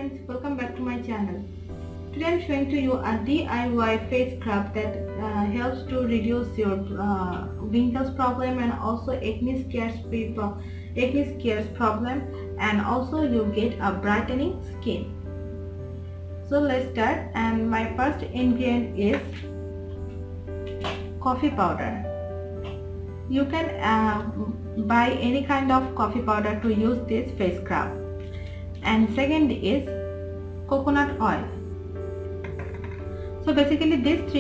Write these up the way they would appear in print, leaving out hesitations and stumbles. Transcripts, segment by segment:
friends, welcome back to my channel. Today I am showing to you a DIY face scrub that helps to reduce your wrinkles problem and also acne scares problem, and also you get a brightening skin. So let's start, and my first ingredient is coffee powder. You can buy any kind of coffee powder to use this face scrub. And second is coconut oil. So basically these two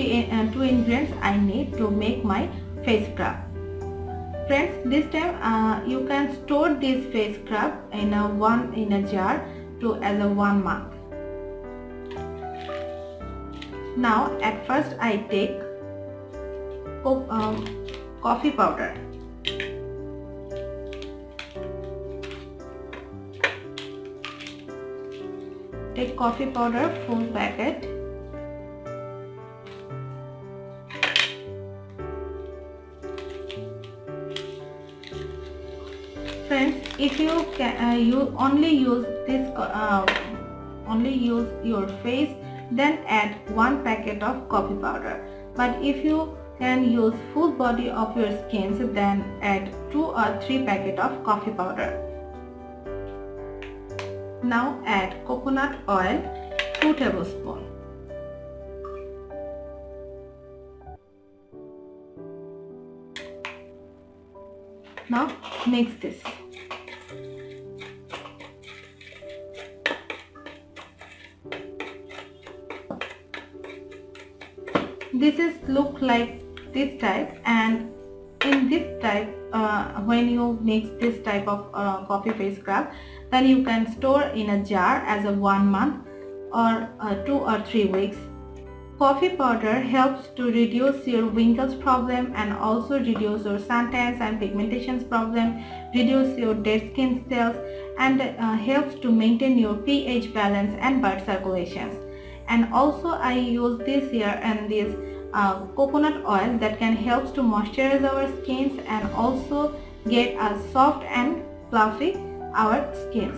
ingredients I need to make my face scrub. Friends, this time you can store this face scrub in a jar as a 1 month. Now at first I take coffee powder. Take coffee powder full packet. Friends, if you only use your face, then add 1 packet of coffee powder. But if you can use full body of your skin, then add 2 or 3 packet of coffee powder. Now add coconut oil 2 tablespoons. Now mix this. This is look like this type, and in this type when you mix this type of coffee face scrub, then you can store in a jar as a 1 month or 2 or 3 weeks. Coffee powder helps to reduce your wrinkles problem and also reduce your suntans and pigmentations problem, reduce your dead skin cells, and helps to maintain your pH balance and blood circulations. And also I use this here and this coconut oil that can help to moisturize our skins and also get a soft and fluffy our skins.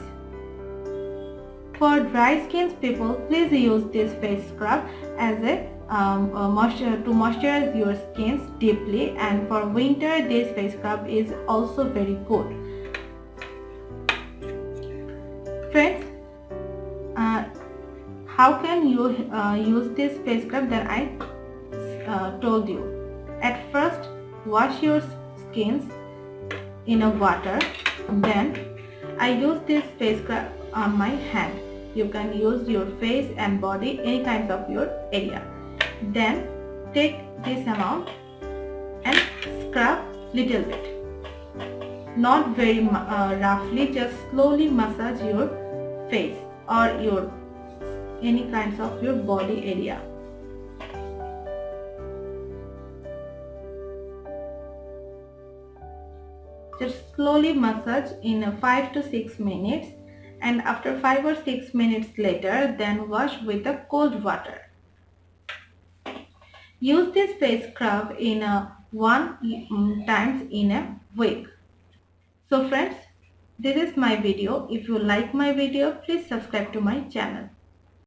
For dry skins people, please use this face scrub as a to moisturize your skins deeply, and for winter this face scrub is also very good. Friends, how can you use this face scrub that I told you? At first, wash your skins in a water. Then I use this face scrub on my hand. You can use your face and body, any kinds of your area. Then take this amount and scrub little bit. Not very roughly, just slowly massage your face or your any kinds of your body area. Just slowly massage in 5 to 6 minutes, and after 5 or 6 minutes later, then wash with the cold water. Use this face scrub in 1 times in a week. So friends, this is my video. If you like my video, please subscribe to my channel.